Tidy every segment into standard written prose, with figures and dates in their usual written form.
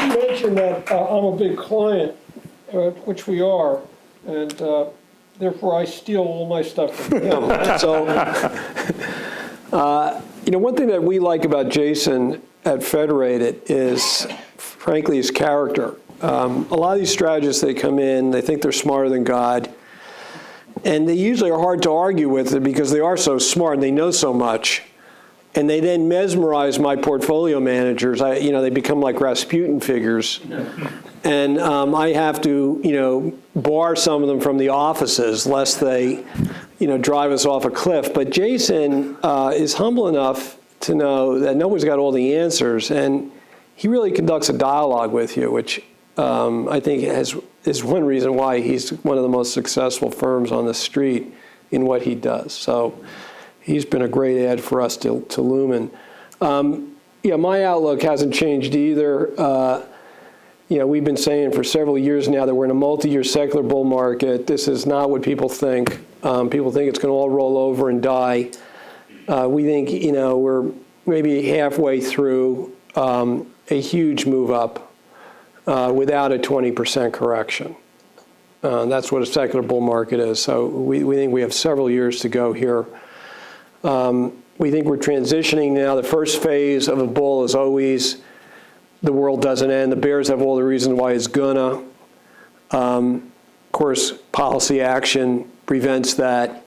mentioned that I'm a big client, which we are, and therefore I steal all my stuff from him. So, one thing that we like about Jason at Federated is, frankly, his character. A lot of these strategists, they come in, they think they're smarter than God, and they usually are hard to argue with because they are so smart and they know so much. And they then mesmerize my portfolio managers. They become like Rasputin figures. And I have to, bar some of them from the offices lest they, drive us off a cliff. But Jason is humble enough to know that nobody's got all the answers. And he really conducts a dialogue with you, which I think is one reason why he's one of the most successful firms on the street in what he does. So he's been a great add for us to Lumen. My outlook hasn't changed either. We've been saying for several years now that we're in a multi-year secular bull market. This is not what people think. People think it's going to all roll over and die. We think, we're maybe halfway through a huge move up without a 20% correction. That's what a secular bull market is. So we think we have several years to go here. We think we're transitioning now. The first phase of a bull is always the world doesn't end. The bears have all the reasons why it's gonna. Of course, policy action prevents that.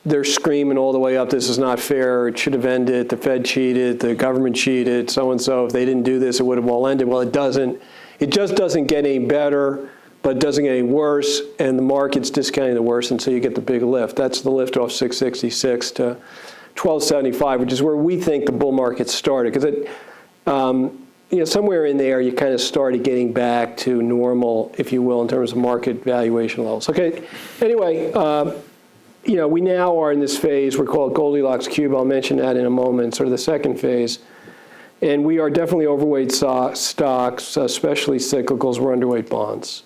They're screaming all the way up, this is not fair, it should have ended, the Fed cheated, the government cheated, so-and-so. If they didn't do this, it would have all ended. Well, it doesn't. It just doesn't get any better, but it doesn't get any worse, and the market's discounting the worst, and so you get the big lift. That's the lift off 666 to 1275, which is where we think the bull market started. Because somewhere in there, you kind of started getting back to normal, if you will, in terms of market valuation levels. Okay, anyway, we now are in this phase. We're called Goldilocks Cube. I'll mention that in a moment, sort of the second phase. And we are definitely overweight stocks, especially cyclicals. We're underweight bonds.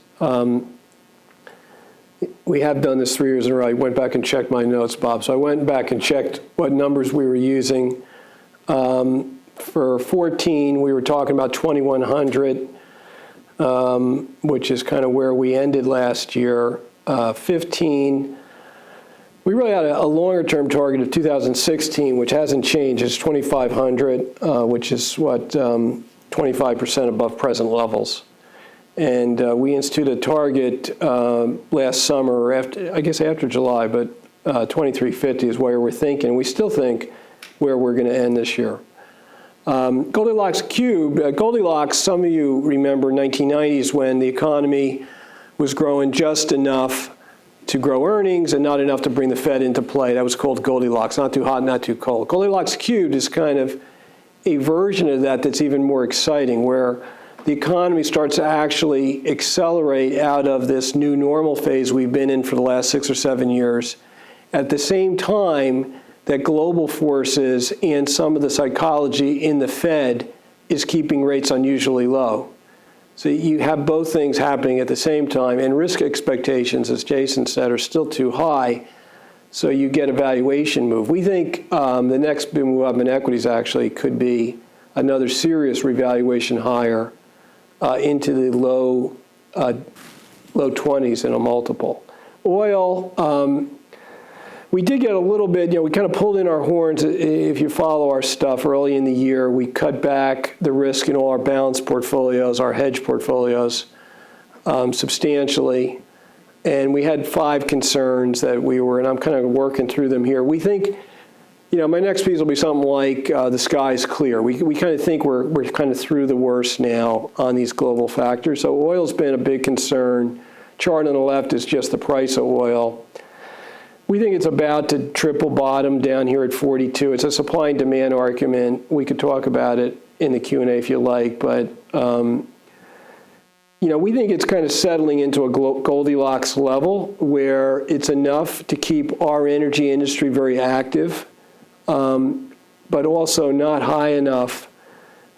We have done this 3 years in a row. I went back and checked my notes, Bob. So I went back and checked what numbers we were using. For 14, we were talking about 2,100, which is kind of where we ended last year. 15, we really had a longer-term target of 2016, which hasn't changed. It's 2,500, which is what 25% above present levels. And we instituted a target last summer, after July, but 2,350 is where we're thinking. We still think where we're going to end this year. Goldilocks Cube. Goldilocks, some of you remember 1990s when the economy was growing just enough to grow earnings and not enough to bring the Fed into play. That was called Goldilocks, not too hot, not too cold. Goldilocks Cubed is kind of a version of that that's even more exciting, where the economy starts to actually accelerate out of this new normal phase we've been in for the last 6 or 7 years. At the same time that global forces and some of the psychology in the Fed is keeping rates unusually low. So you have both things happening at the same time, and risk expectations, as Jason said, are still too high, so you get a valuation move. We think the next big move up in equities actually could be another serious revaluation higher into the low 20s in a multiple. Oil, we did get a little bit, we kind of pulled in our horns. If you follow our stuff early in the year, we cut back the risk in all our balanced portfolios, our hedge portfolios, substantially. And we had 5 concerns that we were, and I'm kind of working through them here. We think, my next piece will be something like the sky's clear. We kind of think we're kind of through the worst now on these global factors. So oil's been a big concern. Chart on the left is just the price of oil. We think it's about to triple bottom down here at 42. It's a supply and demand argument. We could talk about it in the Q&A if you like, but we think it's kind of settling into a Goldilocks level where it's enough to keep our energy industry very active, but also not high enough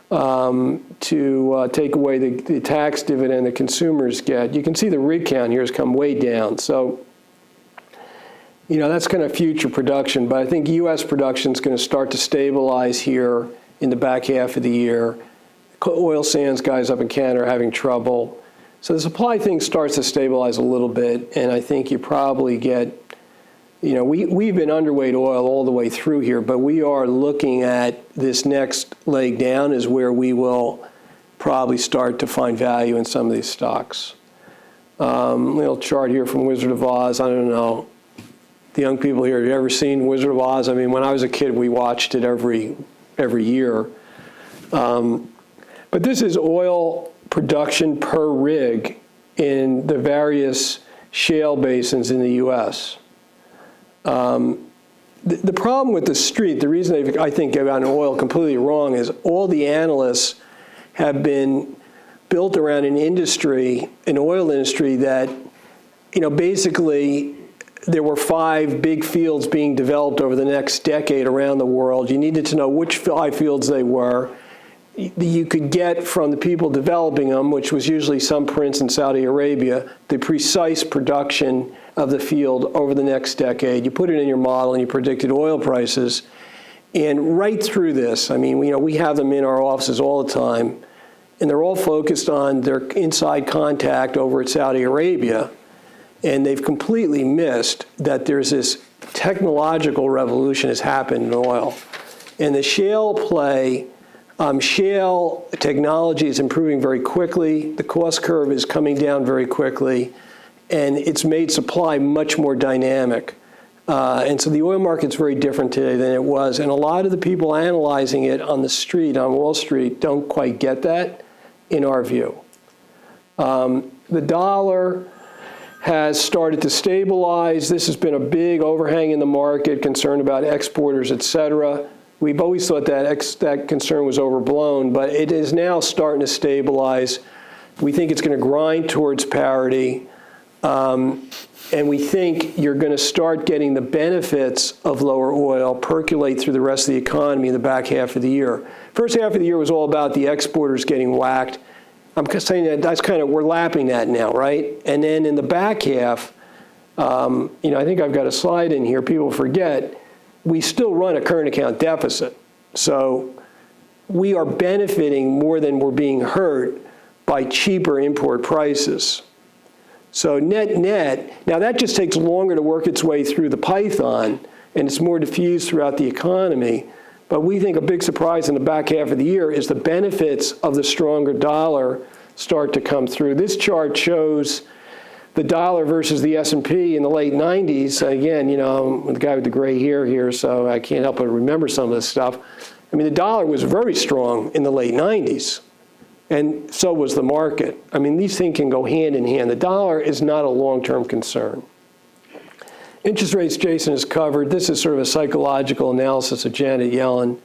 to take away the tax dividend that consumers get. You can see the rig count here has come way down. So that's kind of future production, but I think U.S. production is going to start to stabilize here in the back half of the year. Oil sands guys up in Canada are having trouble. So the supply thing starts to stabilize a little bit, and I think you probably get, we've been underweight oil all the way through here, but we are looking at this next leg down is where we will probably start to find value in some of these stocks. Little chart here from Wizard of Oz. I don't know. The young people here, have you ever seen Wizard of Oz? I mean, when I was a kid, we watched it every year. But this is oil production per rig in the various shale basins in the U.S. The problem with the street, the reason I think they've gotten oil completely wrong is all the analysts have been built around an industry, an oil industry that, basically there were 5 big fields being developed over the next decade around the world. You needed to know which 5 fields they were. You could get from the people developing them, which was usually some prince in Saudi Arabia, the precise production of the field over the next decade. You put it in your model and you predicted oil prices. And right through this, I mean, we have them in our offices all the time, and they're all focused on their inside contact over at Saudi Arabia. And they've completely missed that there's this technological revolution has happened in oil. And the shale play, shale technology is improving very quickly. The cost curve is coming down very quickly. And it's made supply much more dynamic. And so the oil market's very different today than it was. And a lot of the people analyzing it on the street, on Wall Street, don't quite get that, in our view. The dollar has started to stabilize. This has been a big overhang in the market, concern about exporters, et cetera. We've always thought that concern was overblown, but it is now starting to stabilize. We think it's going to grind towards parity. And we think you're going to start getting the benefits of lower oil percolate through the rest of the economy in the back half of the year. First half of the year was all about the exporters getting whacked. I'm saying that we're lapping that now, right? And then in the back half, I think I've got a slide in here, people forget, we still run a current account deficit. So we are benefiting more than we're being hurt by cheaper import prices. So net, now that just takes longer to work its way through the python, and it's more diffused throughout the economy. But we think a big surprise in the back half of the year is the benefits of the stronger dollar start to come through. This chart shows the dollar versus the S&P in the late 90s. Again, I'm the guy with the gray hair here, so I can't help but remember some of this stuff. I mean, the dollar was very strong in the late 90s, and so was the market. I mean, these things can go hand in hand. The dollar is not a long-term concern. Interest rates, Jason has covered. This is sort of a psychological analysis of Janet Yellen.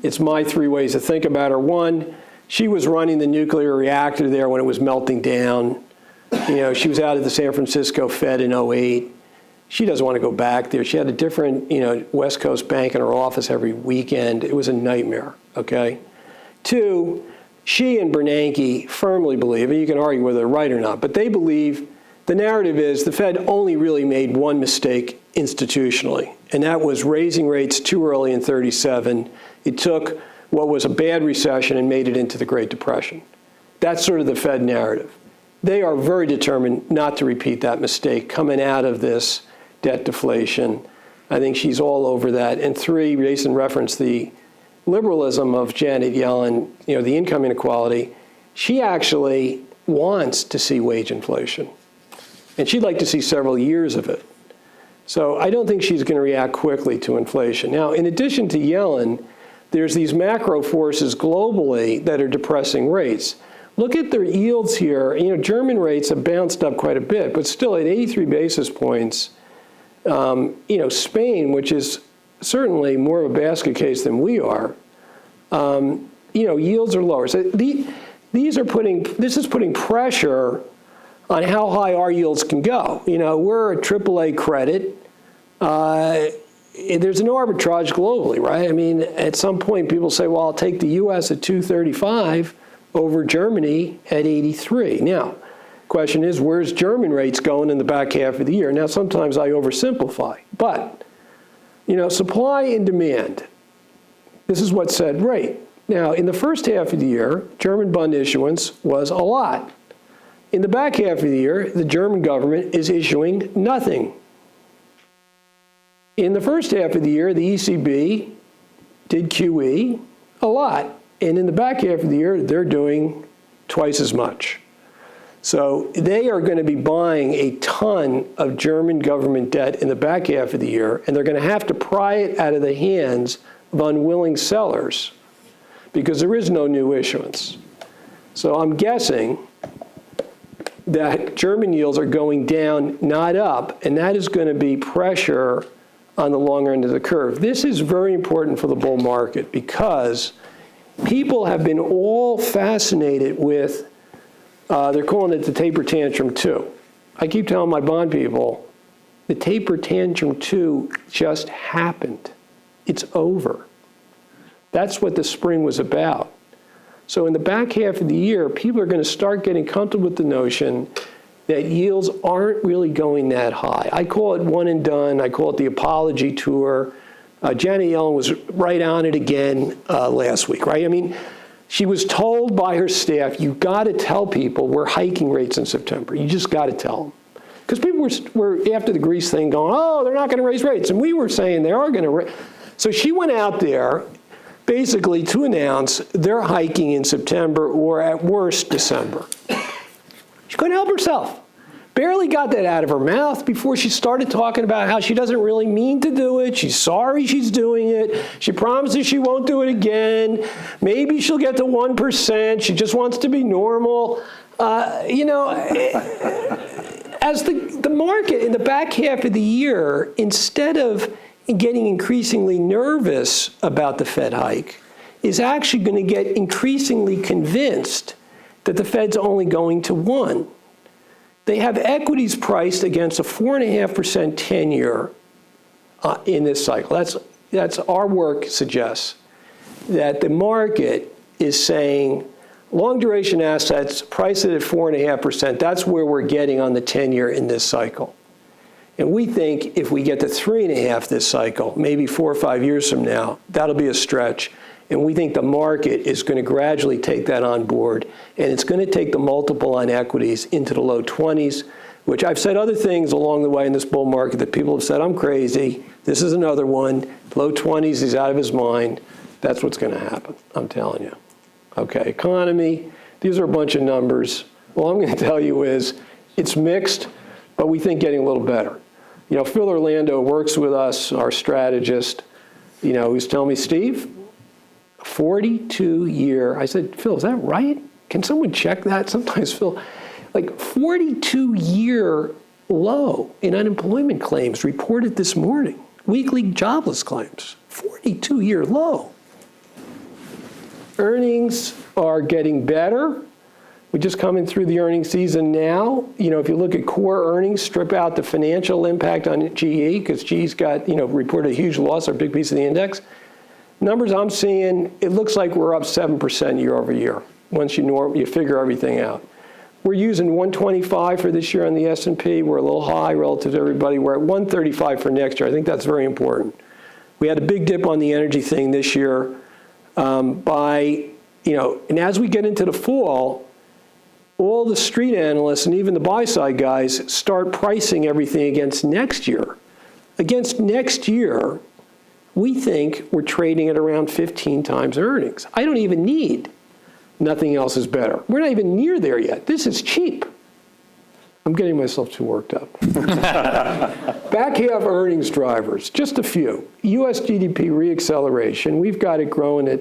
It's my 3 ways to think about her. 1, she was running the nuclear reactor there when it was melting down. She was out at the San Francisco Fed in 2008. She doesn't want to go back there. She had a different, West Coast bank in her office every weekend. It was a nightmare, okay? 2, she and Bernanke firmly believe, and you can argue whether they're right or not, but they believe the narrative is the Fed only really made one mistake institutionally, and that was raising rates too early in 1937. It took what was a bad recession and made it into the Great Depression. That's sort of the Fed narrative. They are very determined not to repeat that mistake coming out of this debt deflation. I think she's all over that. And 3, Jason referenced the liberalism of Janet Yellen, the income inequality. She actually wants to see wage inflation. And she'd like to see several years of it. So I don't think she's going to react quickly to inflation. Now, in addition to Yellen, there's these macro forces globally that are depressing rates. Look at their yields here. German rates have bounced up quite a bit, but still at 83 basis points. Spain, which is certainly more of a basket case than we are, yields are lower. So this is putting pressure on how high our yields can go. We're a AAA credit. There's no arbitrage globally, right? I mean, at some point people say, well, I'll take the US at 235 over Germany at 83. Now, question is, where's German rates going in the back half of the year? Now, sometimes I oversimplify, but, supply and demand, this is what said rate. Now, in the first half of the year, German bond issuance was a lot. In the back half of the year, the German government is issuing nothing. In the first half of the year, the ECB did QE a lot. And in the back half of the year, they're doing twice as much. So they are going to be buying a ton of German government debt in the back half of the year, and they're going to have to pry it out of the hands of unwilling sellers because there is no new issuance. So I'm guessing that German yields are going down, not up, and that is going to be pressure on the longer end of the curve. This is very important for the bull market because people have been all fascinated with, they're calling it the taper tantrum 2. I keep telling my bond people, the taper tantrum 2 just happened. It's over. That's what the spring was about. So in the back half of the year, people are going to start getting comfortable with the notion that yields aren't really going that high. I call it one and done. I call it the apology tour. Janet Yellen was right on it again last week, right? I mean, she was told by her staff, you got to tell people we're hiking rates in September. You just got to tell them. Because people were, after the Greece thing, going, oh, they're not going to raise rates. And we were saying they are going to raise. So she went out there basically to announce they're hiking in September or at worst December. She couldn't help herself. Barely got that out of her mouth before she started talking about how she doesn't really mean to do it. She's sorry she's doing it. She promises she won't do it again. Maybe she'll get to 1%. She just wants to be normal. You know, as the market in the back half of the year, instead of getting increasingly nervous about the Fed hike, is actually going to get increasingly convinced that the Fed's only going to 1. They have equities priced against a 4.5% 10-year in this cycle. That's our work suggests that the market is saying long duration assets priced at 4.5%. That's where we're getting on the 10-year in this cycle. And we think if we get to 3.5 this cycle, maybe 4 or 5 years from now, that'll be a stretch. And we think the market is going to gradually take that on board. And it's going to take the multiple on equities into the low 20s, which I've said other things along the way in this bull market that people have said, I'm crazy. This is another one. Low 20s, he's out of his mind. That's what's going to happen, I'm telling you. Okay, economy. These are a bunch of numbers. All I'm going to tell you is it's mixed, but we think getting a little better. You know, Phil Orlando works with us, our strategist. You know, he's telling me, Steve, 42-year, I said, Phil, is that right? Can someone check that? Sometimes Phil, like 42-year low in unemployment claims reported this morning. Weekly jobless claims, 42-year low. Earnings are getting better. We're just coming through the earnings season now. You know, if you look at core earnings, strip out the financial impact on GE, because GE's got, you know, reported a huge loss, our big piece of the index. Numbers I'm seeing, it looks like we're up 7% year over year once you figure everything out. We're using 125 for this year on the S&P. We're a little high relative to everybody. We're at 135 for next year. I think that's very important. We had a big dip on the energy thing this year and as we get into the fall, all the street analysts and even the buy-side guys start pricing everything against next year. Against next year, we think we're trading at around 15 times earnings. I don't even need nothing else is better. We're not even near there yet. This is cheap. I'm getting myself too worked up. Back half earnings drivers, just a few. U.S. GDP reacceleration, we've got it growing at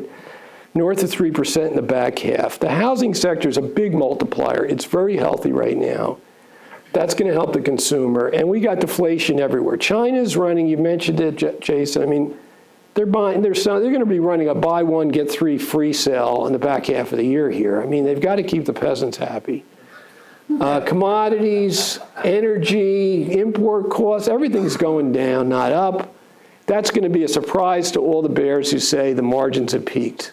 north of 3% in the back half. The housing sector is a big multiplier. It's very healthy right now. That's going to help the consumer. And we got deflation everywhere. China's running, you mentioned it, Jason. I mean, they're going to be running a buy one, get three free sale in the back half of the year here. I mean, they've got to keep the peasants happy. Commodities, energy, import costs, everything's going down, not up. That's going to be a surprise to all the bears who say the margins have peaked.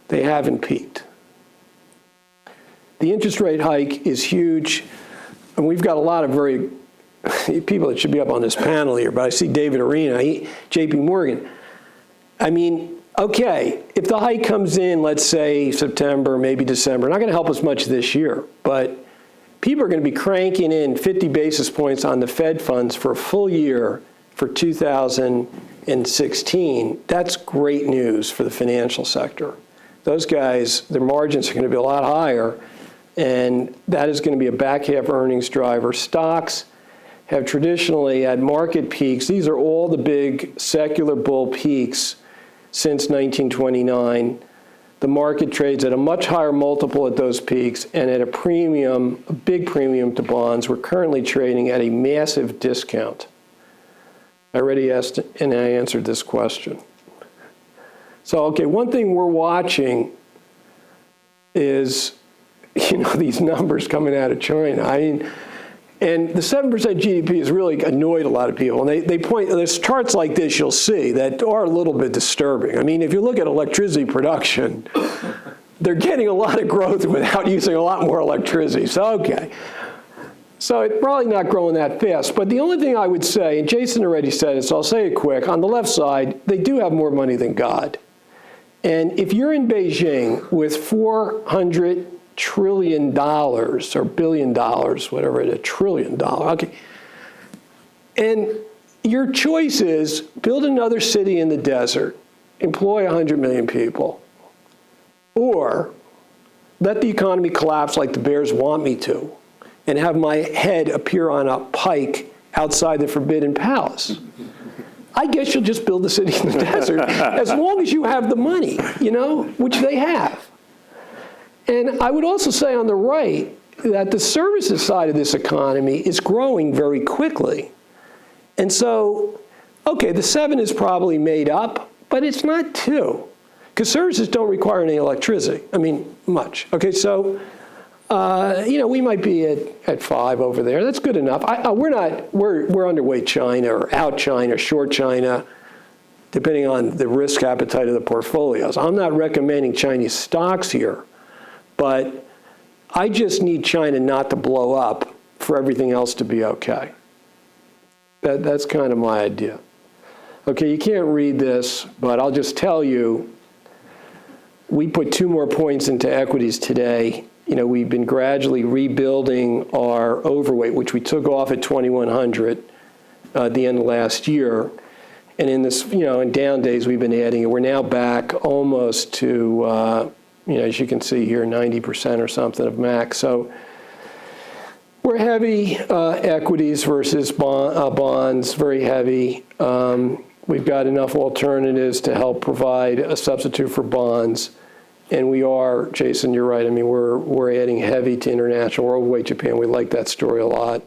They haven't peaked. The interest rate hike is huge, and we've got a lot of very people that should be up on this panel here, but I see David Arena, JP Morgan. I mean, Okay, if the hike comes in, let's say September, maybe December, not going to help us much this year, but people are going to be cranking in 50 basis points on the Fed funds for a full year for 2016. That's great news for the financial sector. Those guys, their margins are going to be a lot higher, and that is going to be a back half earnings driver. Stocks have traditionally had market peaks. These are all the big secular bull peaks since 1929. The market trades at a much higher multiple at those peaks and at a premium, a big premium to bonds. We're currently trading at a massive discount. I already asked and I answered this question. So, okay, one thing we're watching is, these numbers coming out of China. And the 7% GDP has really annoyed a lot of people. And they point, there's charts like this you'll see that are a little bit disturbing. I mean, if you look at electricity production, they're getting a lot of growth without using a lot more electricity. So, okay. So it's probably not growing that fast. But the only thing I would say, and Jason already said it, so I'll say it quick, on the left side, they do have more money than God. And if you're in Beijing with $400 trillion or billion dollars, whatever it is, $1 trillion, okay, and your choice is build another city in the desert, employ 100 million people, or let the economy collapse like the bears want me to, and have my head appear on a pike outside the Forbidden Palace. I guess you'll just build the city in the desert as long as you have the money, which they have. And I would also say on the right that the services side of this economy is growing very quickly. And so, okay, the 7 is probably made up, but it's not 2, because services don't require any electricity. I mean, much. Okay, so, we might be at 5 over there. That's good enough. We're underweight China or out China, short China, depending on the risk appetite of the portfolios. I'm not recommending Chinese stocks here, but I just need China not to blow up for everything else to be okay. That's kind of my idea. Okay, you can't read this, but I'll just tell you, we put 2 more points into equities today. We've been gradually rebuilding our overweight, which we took off at 2,100 at the end of last year. And in this, in down days, we've been adding it. We're now back almost to, as you can see here, 90% or something of max. So we're heavy equities versus bonds, very heavy. We've got enough alternatives to help provide a substitute for bonds. And we are, Jason, you're right. I mean, we're adding heavy to international. We're overweight Japan. We like that story a lot.